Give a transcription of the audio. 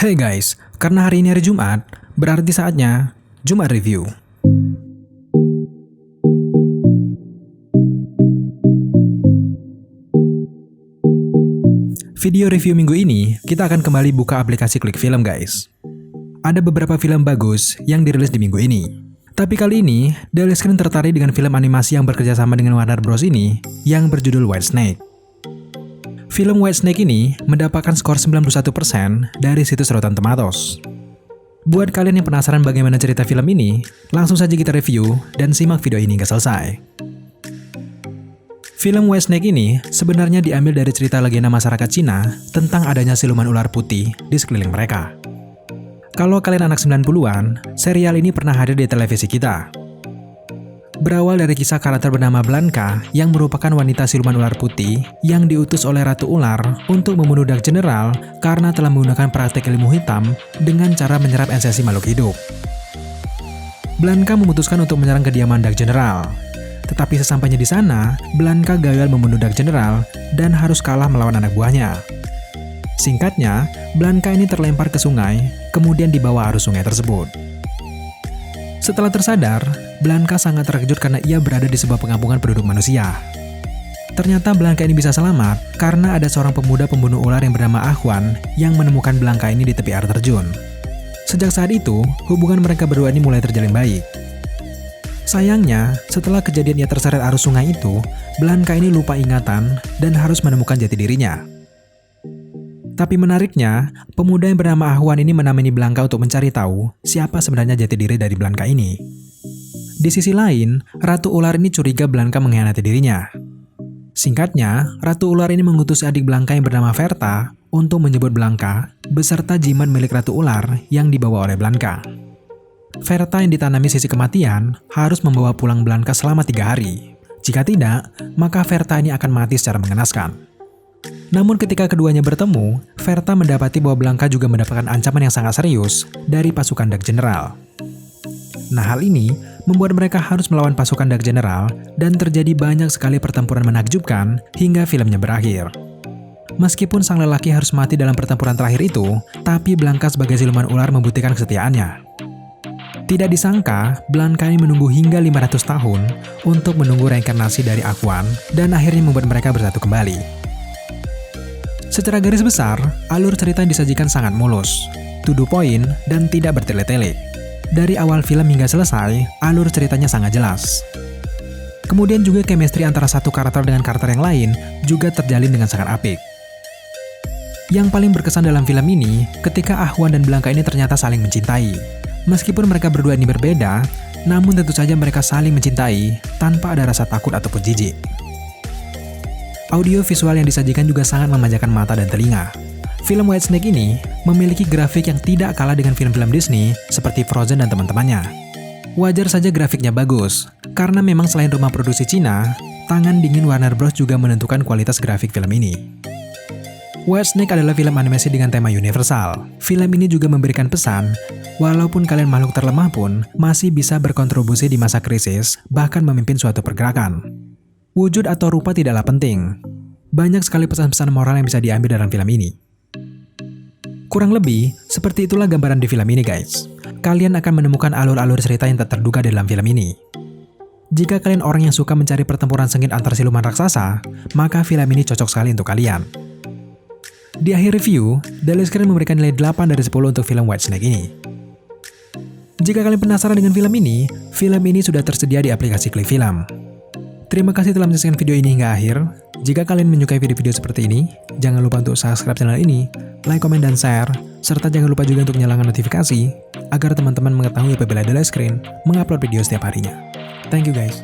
Hey guys, karena hari ini hari Jumat, berarti saatnya Jumat Review. Video review minggu ini, kita akan kembali buka aplikasi Klik Film guys. Ada beberapa film bagus yang dirilis di minggu ini. Tapi kali ini, Daily Screen tertarik dengan film animasi yang bekerjasama dengan Warner Bros. Ini, yang berjudul Whitesnake. Film Whitesnake ini mendapatkan skor 91% dari situs Rotten Tomatoes. Buat kalian yang penasaran bagaimana cerita film ini, langsung saja kita review dan simak video ini hingga selesai. Film Whitesnake ini sebenarnya diambil dari cerita legenda masyarakat Cina tentang adanya siluman ular putih di sekeliling mereka. Kalau kalian anak 90-an, serial ini pernah hadir di televisi kita. Berawal dari kisah karakter bernama Blanka yang merupakan wanita siluman ular putih yang diutus oleh Ratu Ular untuk membunuh Dark General karena telah menggunakan praktek ilmu hitam dengan cara menyerap esensi makhluk hidup. Blanka memutuskan untuk menyerang kediaman Dark General. Tetapi sesampainya di sana, Blanka gagal membunuh Dark General dan harus kalah melawan anak buahnya. Singkatnya, Blanka ini terlempar ke sungai, kemudian dibawa arus sungai tersebut. Setelah tersadar, Blanka sangat terkejut karena ia berada di sebuah pengampungan penduduk manusia. Ternyata Blanka ini bisa selamat karena ada seorang pemuda pembunuh ular yang bernama Ahwan yang menemukan Blanka ini di tepi air terjun. Sejak saat itu, hubungan mereka berdua ini mulai terjalin baik. Sayangnya, setelah kejadian ia terseret arus sungai itu, Blanka ini lupa ingatan dan harus menemukan jati dirinya. Tapi menariknya, pemuda yang bernama Ahwan ini menemani Blanka untuk mencari tahu siapa sebenarnya jati diri dari Blanka ini. Di sisi lain, Ratu Ular ini curiga Blanka mengkhianati dirinya. Singkatnya, Ratu Ular ini mengutus adik Blanka yang bernama Verta untuk menyebut Blanka beserta jimat milik Ratu Ular yang dibawa oleh Blanka. Verta yang ditanami sisi kematian harus membawa pulang Blanka selama 3 hari. Jika tidak, maka Verta ini akan mati secara mengenaskan. Namun ketika keduanya bertemu, Verta mendapati bahwa Blanka juga mendapatkan ancaman yang sangat serius dari pasukan Dark General. Nah, hal ini membuat mereka harus melawan pasukan Dark General dan terjadi banyak sekali pertempuran menakjubkan hingga filmnya berakhir. Meskipun sang lelaki harus mati dalam pertempuran terakhir itu, tapi Blanka sebagai siluman ular membuktikan kesetiaannya. Tidak disangka, Blanka ini menunggu hingga 500 tahun untuk menunggu reinkarnasi dari Ahwan dan akhirnya membuat mereka bersatu kembali. Secara garis besar, alur cerita yang disajikan sangat mulus, to the point, dan tidak bertele-tele. Dari awal film hingga selesai, alur ceritanya sangat jelas. Kemudian juga chemistry antara satu karakter dengan karakter yang lain juga terjalin dengan sangat apik. Yang paling berkesan dalam film ini, ketika Ahwan dan Blanka ini ternyata saling mencintai. Meskipun mereka berdua ini berbeda, namun tentu saja mereka saling mencintai tanpa ada rasa takut ataupun jijik. Audio visual yang disajikan juga sangat memanjakan mata dan telinga. Film Whitesnake ini memiliki grafik yang tidak kalah dengan film-film Disney seperti Frozen dan teman-temannya. Wajar saja grafiknya bagus, karena memang selain rumah produksi Cina, tangan dingin Warner Bros. Juga menentukan kualitas grafik film ini. Whitesnake adalah film animasi dengan tema universal. Film ini juga memberikan pesan, walaupun kalian makhluk terlemah pun masih bisa berkontribusi di masa krisis, bahkan memimpin suatu pergerakan. Wujud atau rupa tidaklah penting. Banyak sekali pesan-pesan moral yang bisa diambil dalam film ini. Kurang lebih, seperti itulah gambaran di film ini guys. Kalian akan menemukan alur-alur cerita yang tak terduga dalam film ini. Jika kalian orang yang suka mencari pertempuran sengit antar siluman raksasa, maka film ini cocok sekali untuk kalian. Di akhir review, Daily Screen memberikan nilai 8 dari 10 untuk film Whitesnake ini. Jika kalian penasaran dengan film ini sudah tersedia di aplikasi Klik Film. Terima kasih telah menyaksikan video ini hingga akhir. Jika kalian menyukai video-video seperti ini, jangan lupa untuk subscribe channel ini, like, komen, dan share, serta jangan lupa juga untuk nyalakan notifikasi, agar teman-teman mengetahui apabila Daily Screen mengupload video setiap harinya. Thank you guys.